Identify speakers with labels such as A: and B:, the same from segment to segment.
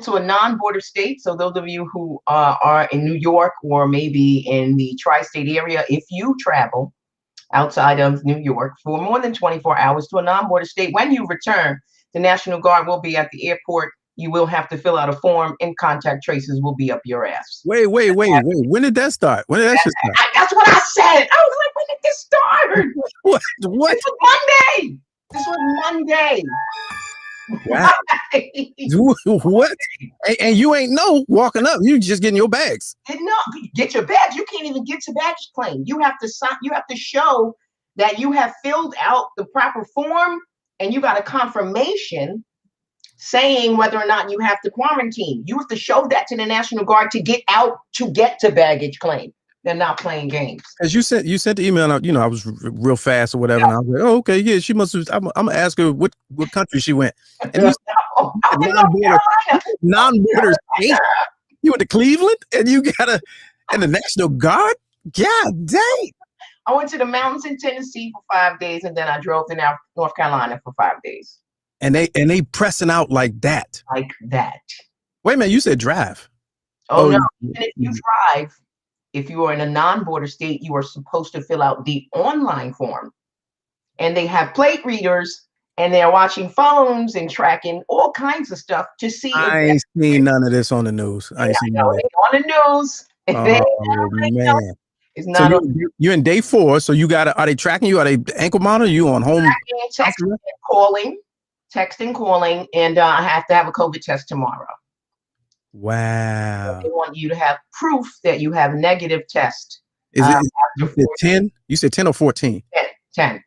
A: to a non-border state. So those of you who are in New York or maybe in the tri-state area, if you travel outside of New York for more than 24 hours to a non-border state, when you return, the National Guard will be at the airport. You will have to fill out a form, and contact traces will be up your ass.
B: Wait. When did that start? When did that shit start?
A: That's what I said. I was like, when did this start?
B: What?
A: This was Monday. This was Monday.
B: Wow. What? And you ain't walking up. You just getting your bags.
A: No, get your bags. You can't even get to baggage claim. You have to sign. You have to show that you have filled out the proper form, and you got a confirmation saying whether or not you have to quarantine. You have to show that to the National Guard to get out, to get to baggage claim. They're not playing games.
B: As you sent the email out, I was real fast or whatever. Yeah. And I was like, oh, okay, yeah, she must have. I'm gonna ask her what country she went. And non-border state. You went to Cleveland, and you got and the National Guard. God dang.
A: I went to the mountains in Tennessee for 5 days, and then I drove to North Carolina for 5 days.
B: And they pressing out like that.
A: Like that.
B: Wait a minute, you said drive.
A: Oh no. And if you drive, if you are in a non-border state, you are supposed to fill out the online form. And they have plate readers, and they're watching phones and tracking all kinds of stuff to see.
B: I ain't seen none of this on the news. I ain't seen none of it.
A: On the news.
B: Oh, man.
A: It's not
B: so you're in day 4, so are they tracking you? Are they ankle monitor? You on home?
A: Texting, calling, and I have to have a COVID test tomorrow.
B: Wow.
A: They want you to have proof that you have negative test.
B: Is it 10? You said 10 or 14?
A: 10.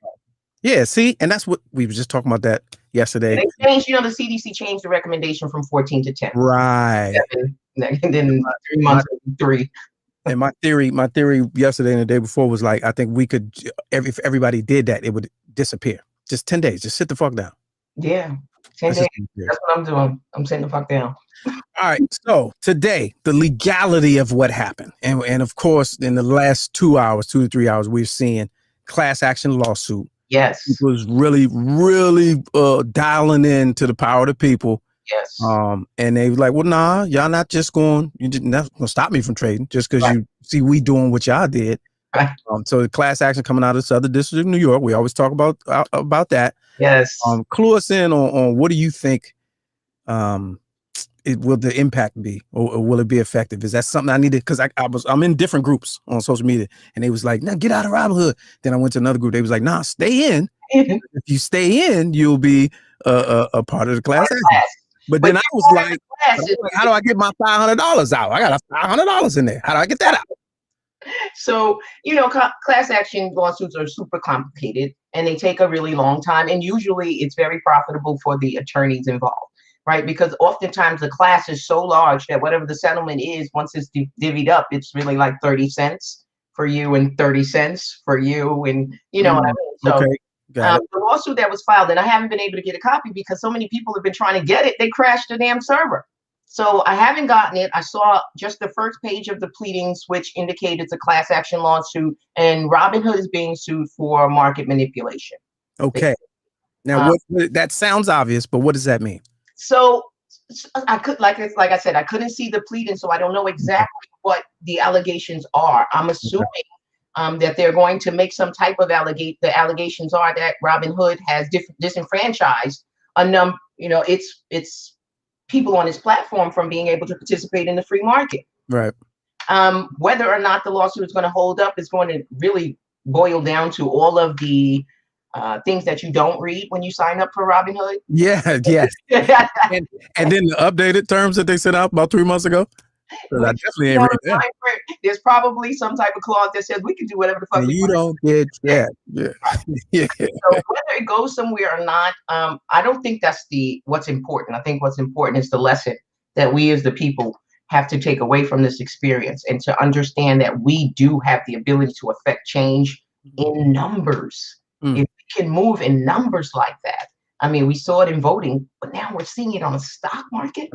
B: Yeah, see, and that's what we were just talking about that yesterday.
A: They changed, the CDC changed the recommendation from 14 to 10.
B: Right.
A: And then 3 months, 3.
B: And my theory yesterday and the day before was like, I think we could, if everybody did that, it would disappear. Just 10 days. Just sit the fuck down.
A: Yeah. 10 days. That's what I'm doing. I'm sitting the fuck down.
B: All right. So today, the legality of what happened. And of course, in the last 2 to 3 hours, we're seeing class action lawsuit.
A: Yes.
B: It was really, really dialing in to the power of the people.
A: Yes.
B: And they were like, well, nah, y'all not just going, you're not going to stop me from trading just because you see we doing what y'all did.
A: Right.
B: So the class action coming out of the Southern District of New York, we always talk about that.
A: Yes.
B: Clue us in on what do you think will the impact be, or will it be effective? Is that something I needed? Because I'm in different groups on social media, and they was like, "Now get out of Robinhood." Then I went to another group. They was like, "Nah, stay in. If you stay in, you'll be a part of the class action." But then I was like, "How do I get my $500 out? I got $500 in there. How do I get that out?"
A: So, class action lawsuits are super complicated, and they take a really long time. And usually it's very profitable for the attorneys involved, right? Because oftentimes the class is so large that whatever the settlement is, once it's divvied up, it's really like 30 cents for you and 30 cents for you. And you know what I mean? So
B: okay.
A: The lawsuit that was filed, and I haven't been able to get a copy because so many people have been trying to get it, they crashed the damn server. So I haven't gotten it. I saw just the first page of the pleadings, which indicated it's a class action lawsuit, and Robinhood is being sued for market manipulation.
B: Okay. Now, that sounds obvious, but what does that mean?
A: So I could, like I said, I couldn't see the pleading, so I don't know exactly what the allegations are. I'm assuming that they're going to make some type of the allegations are that Robinhood has disenfranchised it's people on his platform from being able to participate in the free market.
B: Right.
A: Whether or not the lawsuit is going to hold up is going to really boil down to all of the things that you don't read when you sign up for Robinhood.
B: Yeah, yes. and then the updated terms that they sent out about 3 months ago. I definitely ain't read that.
A: There's probably some type of clause that says we can do whatever the fuck we
B: want. You don't get yeah.
A: So whether it goes somewhere or not, I don't think that's what's important. I think what's important is the lesson that we as the people have to take away from this experience, and to understand that we do have the ability to affect change in numbers. If we can move in numbers like that. I mean, we saw it in voting, but now we're seeing it on the stock market.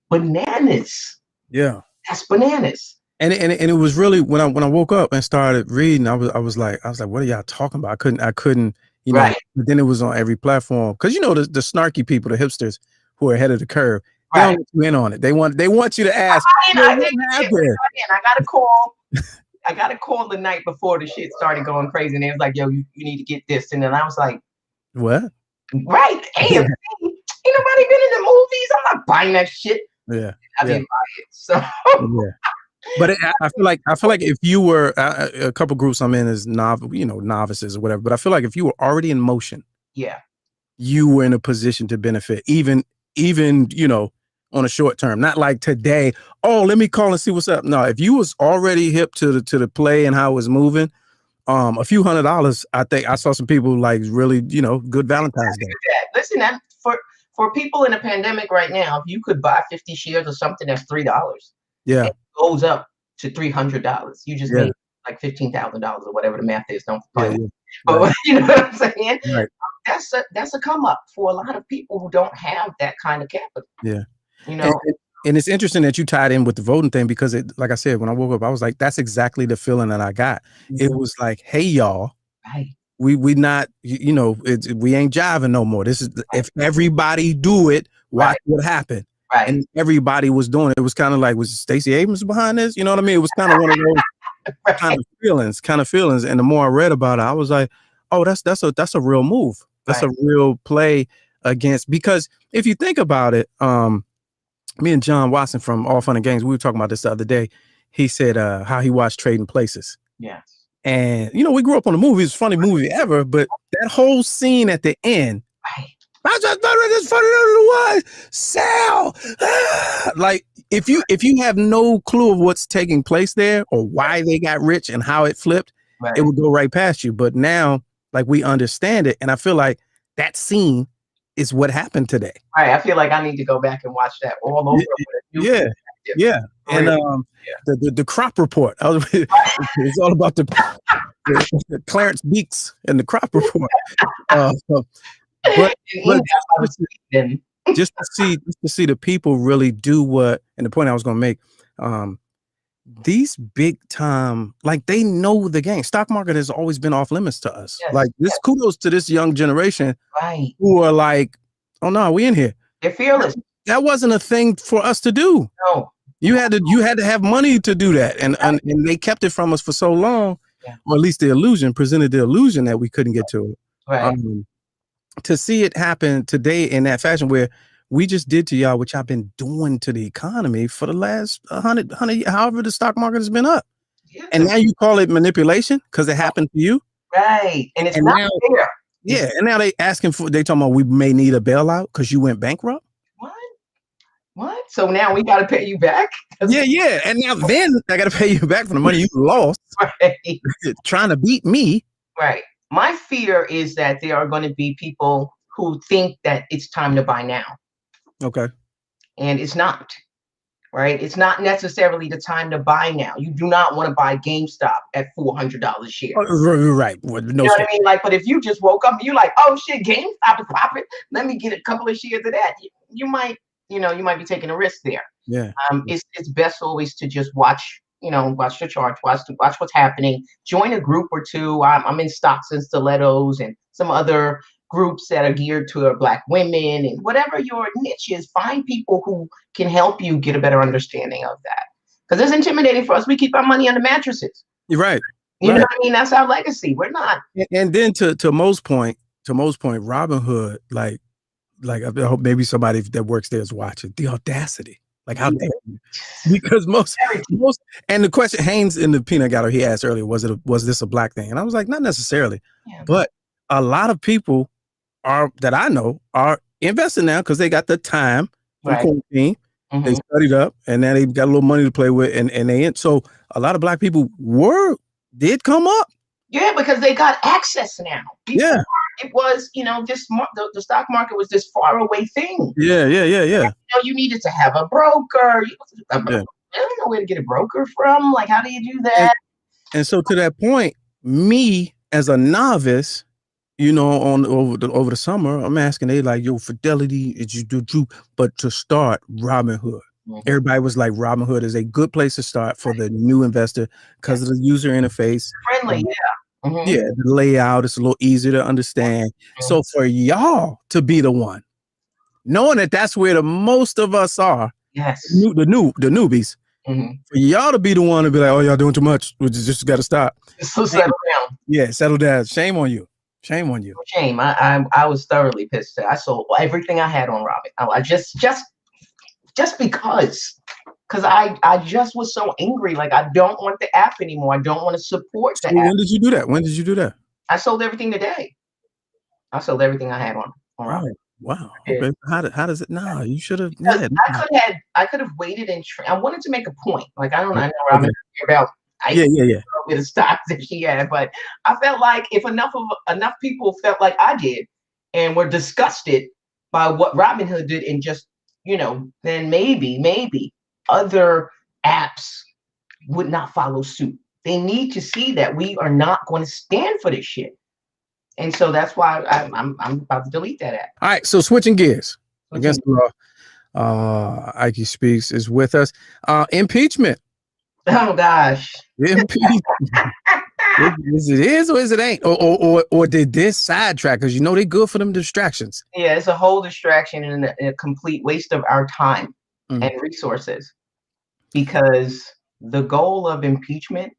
A: Bananas. Yeah, that's bananas.
B: And it was really when I woke up and started reading, I was like, what are y'all talking about? I couldn't,
A: Right.
B: But then it was on every platform because the snarky people, the hipsters who are ahead of the curve, They don't let you in on it. They want you to ask,
A: I
B: what happened?
A: I got a call the night before the shit started going crazy, and it was like, yo, you need to get this. And then I was like,
B: what?
A: Right. AMC. Ain't nobody been in the movies. I'm not buying that shit.
B: Yeah.
A: I didn't buy it. So
B: yeah. But I feel like if you were a couple groups I'm in as novices or whatever, but I feel like if you were already in motion,
A: yeah,
B: you were in a position to benefit, even on a short term. Not like today, oh, let me call and see what's up. No, if you was already hip to the play and how it was moving, a few $100, I think I saw some people like really, good Valentine's Day.
A: Listen, for people in a pandemic right now, if you could buy 50 shares of something that's $3,
B: yeah,
A: it goes up to $300. You just made like $15,000 or whatever the math is. Don't play. But
B: right.
A: you know what I'm saying?
B: Right.
A: That's a come up for a lot of people who don't have that kind of capital.
B: Yeah.
A: And
B: it's interesting that you tied in with the voting thing, because like I said, when I woke up, I was like, that's exactly the feeling that I got. It was like, hey, y'all, we not, we ain't jiving no more. This is if everybody do it, watch what happened.
A: Right.
B: And everybody was doing it. It was kind of like, was Stacey Abrams behind this? You know what I mean? It was kind of one of those kind of feelings. And the more I read about it, I was like, oh, that's a real move. That's a real play against, because if you think about it, me and John Watson from All Fun and Games, we were talking about this the other day. He said how he watched Trading Places.
A: Yes.
B: And, we grew up on the movie. It's the funny movie ever. But that whole scene at the end, I just thought it was funny. Sal. Like, if you have no clue of what's taking place there or why they got rich and how it flipped, it would go right past you. But now, like, we understand it. And I feel like that scene is what happened today.
A: Right. I feel like I need to go back and watch that all over.
B: Yeah. And the crop report. It's all about the Clarence Beeks and the crop report. But just to see the people really do what, and the point I was going to make, these big time, like, they know the game. Stock market has always been off limits to us. Like, this kudos to this young generation who are like, oh no, we in here.
A: They're fearless.
B: That wasn't a thing for us to do.
A: No.
B: You had to have money to do that. And they kept it from us for so long, or at least presented the illusion that we couldn't get to it.
A: Right.
B: To see it happen today in that fashion, where we just did to y'all what y'all been doing to the economy for the last 100, however the stock market has been up. Yeah. And now you call it manipulation because it happened to you.
A: Right. And it's not fair.
B: Yeah. And now they talking about we may need a bailout because you went bankrupt.
A: What? So now we got to pay you back?
B: Yeah. And now then I got to pay you back for the money you lost. Trying to beat me.
A: Right. My fear is that there are going to be people who think that it's time to buy now.
B: Okay.
A: And it's not. Right. It's not necessarily the time to buy now. You do not want to buy GameStop at $400 a share.
B: Right. Well, no,
A: you know what I mean? Like, but if you just woke up and you're like, oh shit, GameStop is popping, let me get a couple of shares of that. You might be taking a risk there.
B: Yeah.
A: It's best always to just watch the charts, watch what's happening, join a group or two. I'm in Stocks and Stilettos and some other groups that are geared to Black women, and whatever your niche is, find people who can help you get a better understanding of that. Because it's intimidating for us. We keep our money under mattresses.
B: You're right.
A: You know what I mean? That's our legacy. We're not.
B: And then to most point, Robinhood, like I hope maybe somebody that works there is watching. The audacity. Like, how dare you? Because most, and the question Haynes in the peanut gallery, he asked earlier, was this a Black thing? And I was like, not necessarily, but a lot of people that I know are investing now because they got the time from quarantine. They studied up, and now they've got a little money to play with, and so a lot of Black people did come up.
A: Yeah, because they got access now. Before, it was, the stock market was this far away thing.
B: Yeah.
A: You needed to have a broker. I don't know where to get a broker from. Like, how do you do that?
B: And so to that point, me as a novice, over the summer, I'm asking, they like, yo, Fidelity, is you do, but to start Robinhood. Everybody was like, Robinhood is a good place to start for the new investor because of the user interface.
A: Friendly,
B: Yeah, the layout is a little easier to understand. So for y'all to be the one knowing that that's where the most of us are.
A: Yes.
B: The newbies.
A: Mm-hmm.
B: For y'all to be the one to be like, oh, y'all doing too much. We just got to stop.
A: So settle down.
B: Yeah, settle down. Shame on you. Shame on you.
A: Shame. I was thoroughly pissed. I sold everything I had on Robin. I just because I just was so angry. Like, I don't want the app anymore. I don't want to support the app.
B: When did you do that? When did you do that?
A: I sold everything today. I sold everything I had on Robin.
B: Wow. Okay. How does it? No, you should have.
A: Yeah, I could have waited and I wanted to make a point. Like, I know Robin about with the stocks that she had, but I felt like if enough people felt like I did and were disgusted by what Robinhood did, and just, then maybe other apps would not follow suit. They need to see that we are not going to stand for this shit. And so that's why I'm about to delete that app.
B: All right, so switching gears. Against the law, Ike Speaks is with us. Impeachment.
A: Oh gosh.
B: Impeachment. Is it is or is it ain't? Or did this sidetrack? Because they're good for them distractions.
A: Yeah, it's a whole distraction and a complete waste of our time and resources. Because the goal of impeachment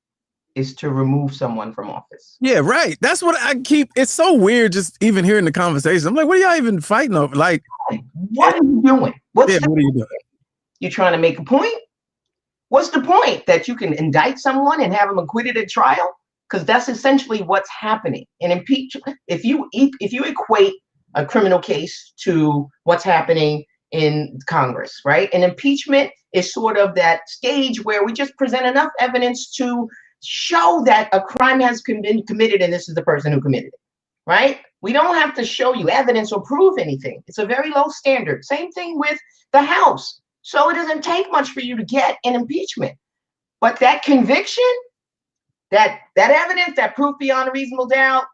A: is to remove someone from office.
B: Yeah, right. That's what it's so weird just even hearing the conversation. I'm like, what are y'all even fighting over? Like,
A: what are you doing?
B: What are you doing?
A: You trying to make a point? What's the point? That you can indict someone and have them acquitted at trial? Because that's essentially what's happening. In impeachment, if you equate a criminal case to what's happening in Congress, right? And impeachment is sort of that stage where we just present enough evidence to show that a crime has been committed and this is the person who committed it, right? We don't have to show you evidence or prove anything. It's a very low standard. Same thing with the House. So it doesn't take much for you to get an impeachment. But that conviction, that evidence, that proof beyond a reasonable doubt,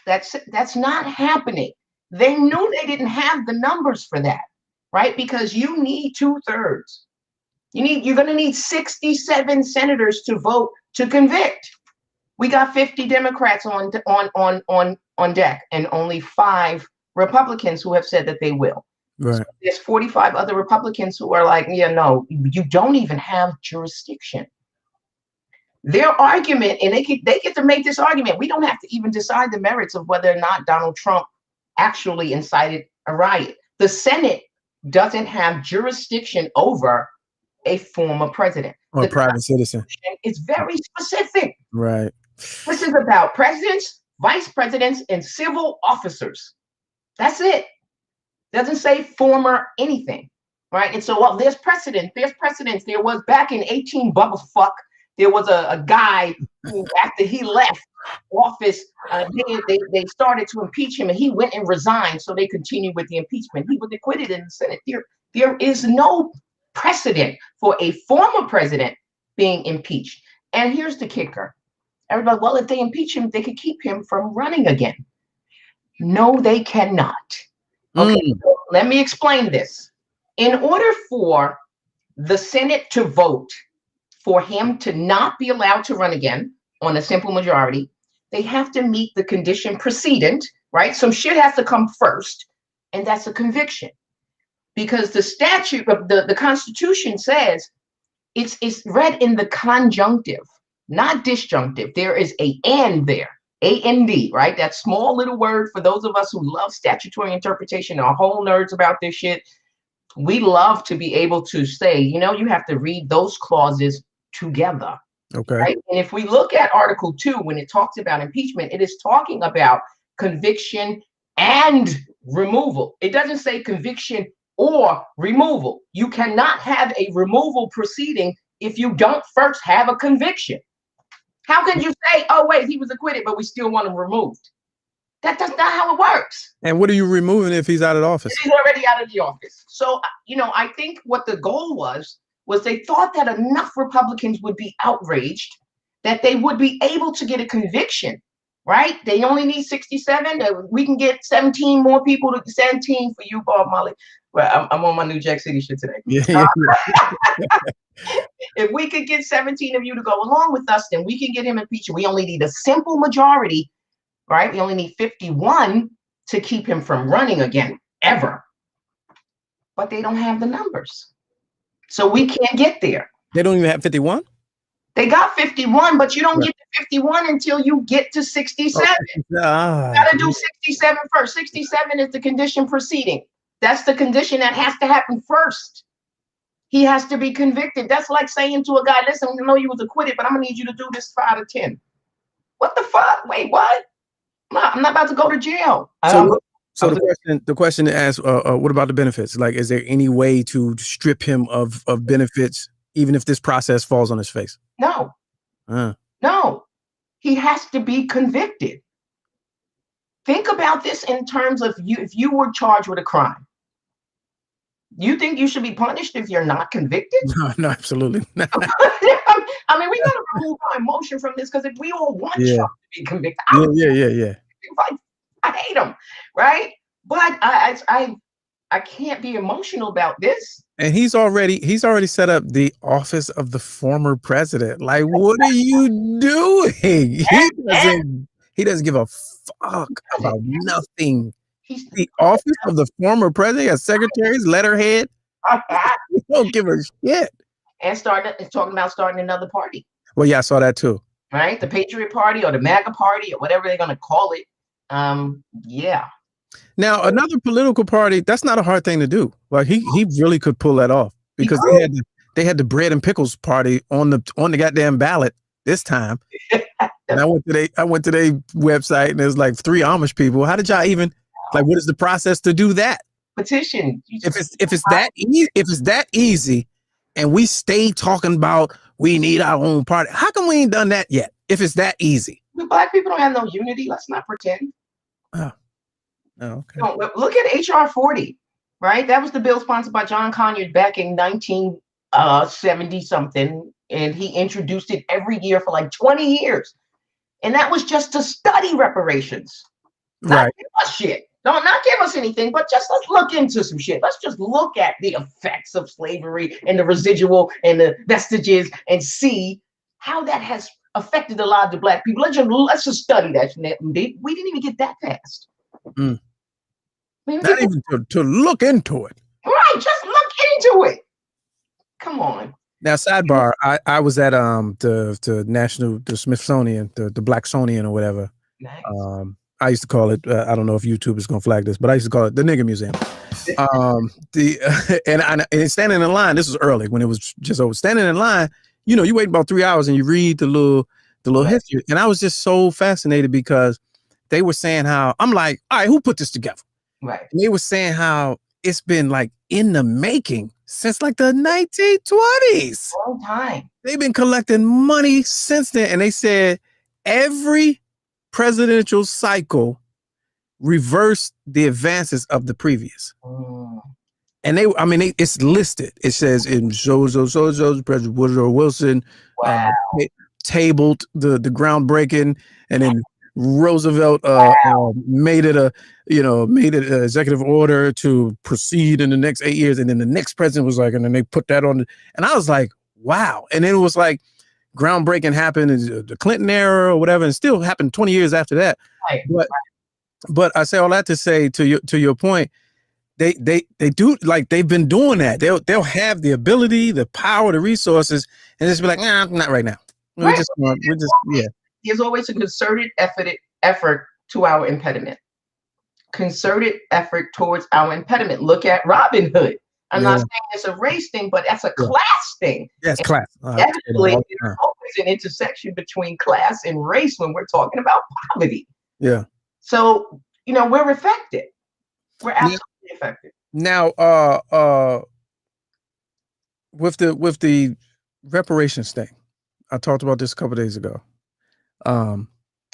A: that's not happening. They knew they didn't have the numbers for that, right? Because you need 2/3. You're going to need 67 senators to vote to convict. We got 50 Democrats on deck and only 5 Republicans who have said that they will. Right. So there's 45 other Republicans who are like, yeah, no, you don't even have jurisdiction. Their argument, and they get to make this argument. We don't have to even decide the merits of whether or not Donald Trump actually incited a riot. The Senate doesn't have jurisdiction over a former president
B: or a private citizen.
A: It's very specific.
B: Right.
A: This is about presidents, vice presidents, and civil officers. That's it. Doesn't say former anything, right? And so, there's precedent. There's precedents. There was back in 18 Bubba Fuck. There was a guy who, after he left office, they started to impeach him, and he went and resigned. So they continued with the impeachment. He was acquitted in the Senate. There is no precedent for a former president being impeached. And here's the kicker. Everybody, well, if they impeach him, they could keep him from running again. No, they cannot. Okay, so let me explain this. In order for the Senate to vote for him to not be allowed to run again on a simple majority, they have to meet the condition precedent, right? Some shit has to come first, and that's a conviction. Because the statute of the Constitution says it's read in the conjunctive, not disjunctive. There is a and there, A-N-D, right? That small little word for those of us who love statutory interpretation, are whole nerds about this shit. We love to be able to say, you have to read those clauses together. Okay. Right? And if we look at Article 2, when it talks about impeachment, it is talking about conviction and removal. It doesn't say conviction or removal. You cannot have a removal proceeding if you don't first have a conviction. How can you say, oh, wait, he was acquitted, but we still want him removed? That's not how it works.
B: And what are you removing if he's out of office?
A: He's already out of the office. So, I think what the goal was they thought that enough Republicans would be outraged that they would be able to get a conviction, right? They only need 67. We can get 17 more people, 17 for you, Bob Marley. Well, I'm on my new Jack City shit today. Yeah. If we could get 17 of you to go along with us, then we can get him impeached. We only need a simple majority, right? We only need 51 to keep him from running again, ever. but they don't have the numbers. So we can't get there.
B: They don't even have 51?
A: They got 51, but you don't
B: Right.
A: get to 51 until you get to 67.
B: You
A: Got to do 67 first. 67 is the condition preceding. That's the condition that has to happen first. He has to be convicted. That's like saying to a guy, listen, I know you was acquitted, but I'm going to need you to do this 5 out of 10. What the fuck? Wait, what? I'm not about to go to jail.
B: So the question is, what about the benefits? Like, is there any way to strip him of benefits, even if this process falls on his face?
A: No. No. He has to be convicted. Think about this in terms of you. If you were charged with a crime, you think you should be punished if you're not convicted?
B: No, absolutely not.
A: I mean, we got to remove our emotion from this, because if we all want Trump to be convicted,
B: yeah.
A: I hate him, right? But I can't be emotional about this.
B: And he's already set up the office of the former president. Like, what are you doing? He doesn't give a fuck about nothing.
A: He's
B: the office of the former president, has secretaries, letterhead. He don't give a shit.
A: And talking about starting another party.
B: Well, yeah, I saw that too.
A: Right, the Patriot Party or the MAGA Party or whatever they're going to call it. Yeah.
B: Now, another political party, that's not a hard thing to do. Like, he really could pull that off, because they had the bread and pickles party on the goddamn ballot this time. And I went to their website, and there's like 3 Amish people. How did y'all even, like, what is the process to do that?
A: Petition.
B: If it's that easy, and we stay talking about we need our own party, how come we ain't done that yet? If it's that easy.
A: The Black people don't have no unity. Let's not pretend.
B: Oh, okay.
A: No, look at HR 40, right? That was the bill sponsored by John Conyers back in 1970 something, and he introduced it every year for like 20 years. And that was just to study reparations. Not give us shit. Don't not give us anything, but just let's look into some shit. Let's just look at the effects of slavery and the residual and the vestiges and see how that has affected the lives of Black people. Let's just study that. We didn't even get that fast.
B: Not even to look into it.
A: Right, just look into it. Come on.
B: Now, sidebar, I was at the Smithsonian, the Blacksonian or whatever.
A: Nice.
B: I used to call it, I don't know if YouTube is gonna flag this, but I used to call it the Nigger Museum. And standing in line, this was early when it was just over. Standing in line, you wait about 3 hours and you read the little history. And I was just so fascinated, because they were saying how, I'm like, all right, who put this together?
A: Right.
B: And they were saying how it's been like in the making since like the 1920s.
A: Long time.
B: They've been collecting money since then. And they said every presidential cycle reversed the advances of the previous. And it's listed. It says in President Woodrow Wilson tabled the groundbreaking, and then Roosevelt made it an executive order to proceed in the next 8 years, and then the next president was like, and then they put that on, and I was like, wow. And then it was like groundbreaking happened in the Clinton era or whatever, and still happened 20 years after that.
A: Right.
B: But I say all that to say, to your point, they do, like, they've been doing that. They'll have the ability, the power, the resources, and just be like, nah, not right now. We're just
A: There's always a concerted effort to our impediment. Concerted effort towards our impediment. Look at Robin Hood. I'm not saying it's a race thing, but that's a class thing.
B: Yes, class.
A: Definitely, there's always an intersection between class and race when we're talking about poverty.
B: Yeah.
A: So, we're affected. We're absolutely affected.
B: Now, with the reparations thing, I talked about this a couple of days ago.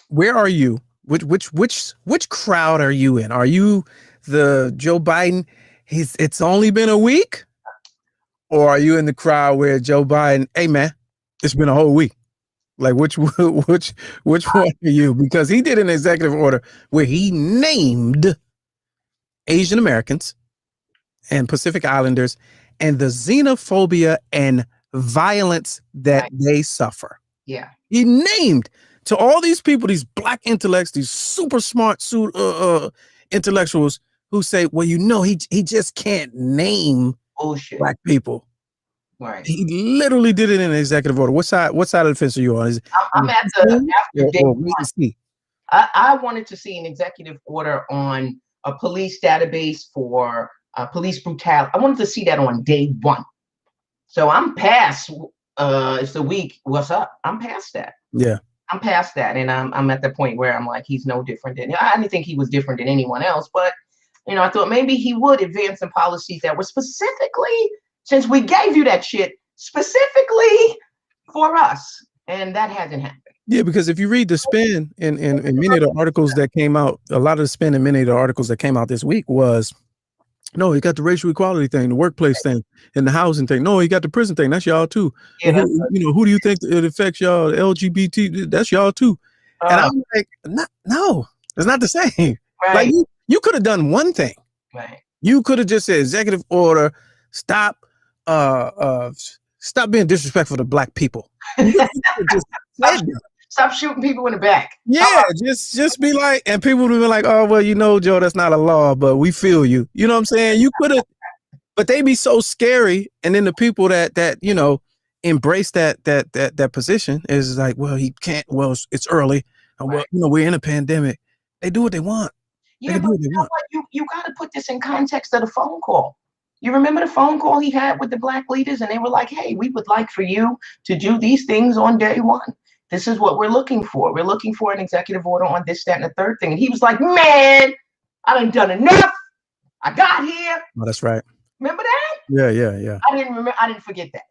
B: Where are you? Which crowd are you in? Are you the Joe Biden? It's only been a week, or are you in the crowd where Joe Biden? Hey man, it's been a whole week. Like which one are you? Because he did an executive order where he named Asian Americans and Pacific Islanders and the xenophobia and violence that they suffer.
A: Yeah.
B: He named to all these people, these Black intellects, these super smart intellectuals who say, well, he just can't name
A: Bullshit.
B: black people.
A: Right.
B: He literally did it in an executive order. What side of the fence are you on?
A: I'm at the after day
B: or wait and see?
A: I wanted to see an executive order on a police database for police brutality. I wanted to see that on day one. So I'm past. It's the week. What's up? I'm past that.
B: Yeah.
A: I'm past that, and I'm at the point where I'm like, he's no different than. I didn't think he was different than anyone else, but I thought maybe he would advance some policies that were specifically, since we gave you that shit specifically for us, and that hasn't happened.
B: Yeah, because if you read the spin in many of the articles that came out, a lot of the spin in many of the articles that came out this week was, no, he got the racial equality thing, the workplace thing, and the housing thing. No, he got the prison thing. That's y'all too.
A: Yeah,
B: well, who do you think it affects y'all? LGBT, that's y'all too. And I'm like, no, it's not the same.
A: Right.
B: Like you could have done one thing.
A: Right.
B: You could have just said executive order, stop being disrespectful to black people.
A: Stop shooting people in the back.
B: Yeah, just be like, and people would be like, oh, well, Joe, that's not a law, but we feel you. You know what I'm saying? You could have, but they be so scary. And then the people that embrace that position is like, well, he can't, well, it's early. Right. Well, we're in a pandemic. They do what they want.
A: Yeah, but you got to put this in context of the phone call. You remember the phone call he had with the black leaders, and they were like, hey, we would like for you to do these things on day one. This is what we're looking for. We're looking for an executive order on this, that, and the third thing. And he was like, man, I done enough. I got here.
B: Oh, that's right.
A: Remember that?
B: Yeah.
A: I didn't forget that.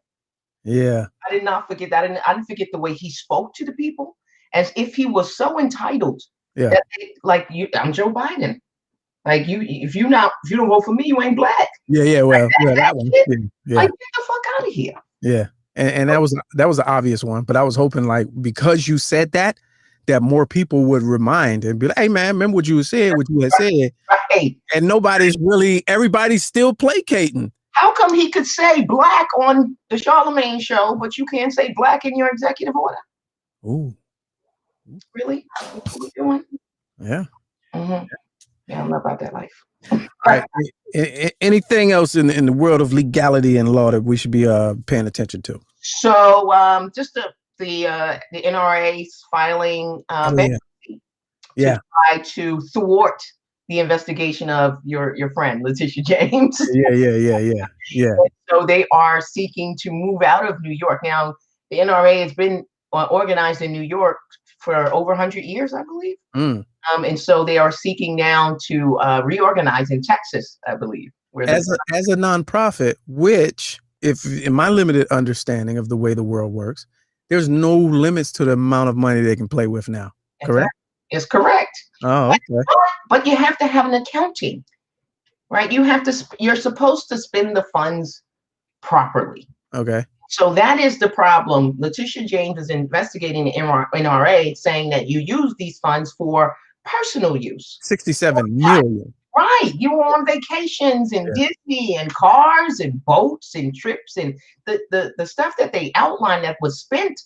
B: Yeah.
A: I did not forget that. I didn't forget the way he spoke to the people, as if he was so entitled.
B: Yeah.
A: That I'm Joe Biden. Like if you don't vote for me, you ain't black.
B: Yeah. Well, that one. Yeah.
A: Like, get the fuck out of here.
B: Yeah. And that was an obvious one, but I was hoping, like, because you said that more people would remind and be like, hey man, remember what you had said.
A: Right.
B: And everybody's still placating.
A: How come he could say black on the Charlemagne show, but you can't say black in your executive order?
B: Ooh.
A: Really? That's what we're doing?
B: Yeah.
A: Mm-hmm. Yeah, I'm not about that life.
B: All right. Anything else in the world of legality and law that we should be paying attention to?
A: So just the NRA's filing bankruptcy to try to thwart the investigation of your friend Letitia James.
B: Yeah.
A: So they are seeking to move out of New York. Now, the NRA has been organized in New York for over 100 years, I believe. And so they are seeking now to reorganize in Texas, I believe.
B: As a nonprofit, which, if in my limited understanding of the way the world works, there's no limits to the amount of money they can play with now. Correct?
A: It's correct.
B: Oh, okay.
A: But you have to have an accounting, right? You're supposed to spend the funds properly.
B: Okay.
A: So that is the problem. Letitia James is investigating the NRA, saying that you use these funds for personal use.
B: 67 million.
A: Right. You were on vacations and Disney and cars and boats and trips, and the stuff that they outlined that was spent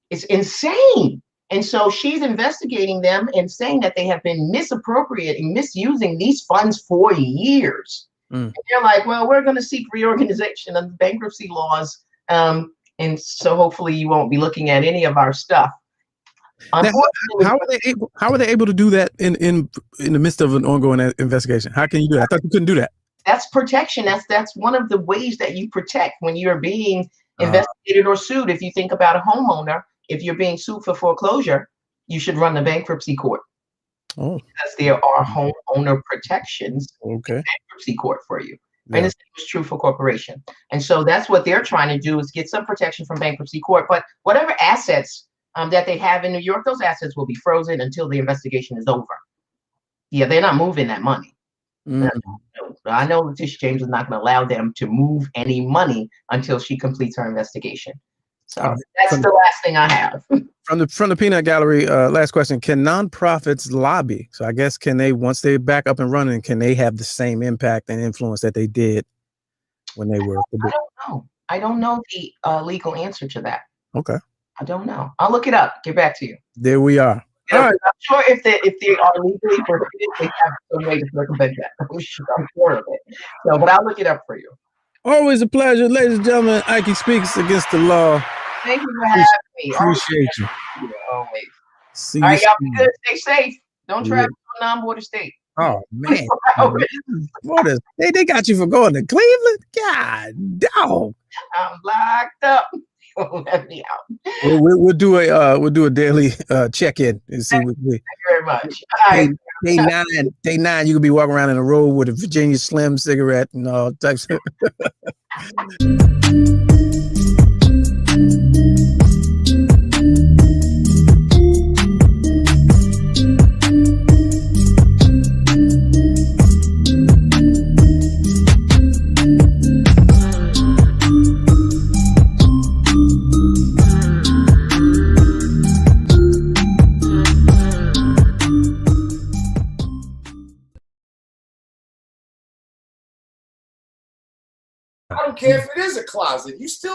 A: is insane. And so she's investigating them and saying that they have been misappropriating, misusing these funds for years. And they're like, well, we're going to seek reorganization of the bankruptcy laws. And so hopefully you won't be looking at any of our stuff.
B: Now, how are they able to do that in the midst of an ongoing investigation? How can you do that? I thought you couldn't do that.
A: That's protection. That's one of the ways that you protect when you're being investigated or sued. If you think about a homeowner, if you're being sued for foreclosure, you should run the bankruptcy court. Oh, because there are homeowner protections in bankruptcy court for you. Yeah. And the same is true for corporation. And so that's what they're trying to do, is get some protection from bankruptcy court. But whatever assets that they have in New York, those assets will be frozen until the investigation is over. Yeah, they're not moving that money. I know Letitia James is not going to allow them to move any money until she completes her investigation. So that's the last thing I have.
B: From the peanut gallery, last question: can nonprofits lobby? So I guess, can they, once they're back up and running, can they have the same impact and influence that they did when they were?
A: I don't know. I don't know the legal answer to that.
B: Okay.
A: I don't know. I'll look it up. Get back to you.
B: There we are. All right.
A: I'm sure if they are legally prohibited, they have some way to circumvent that. I'm sure of it. So, but I'll look it up for you.
B: Always a pleasure, ladies and gentlemen. Ike speaks against the law.
A: Thank you for having me.
B: Appreciate you.
A: Always.
B: See
A: All
B: you
A: right, y'all be
B: soon.
A: good. Stay safe. Don't
B: Yeah.
A: travel to a non-border state.
B: Oh man, what they got you for going to Cleveland? God, dog.
A: I'm locked up. Let me out.
B: We'll do a daily check-in and see what we.
A: Thank you very much. All right.
B: Day nine, you could be walking around in a road with a Virginia Slim cigarette and all types of.
C: I don't care if it is a closet. You still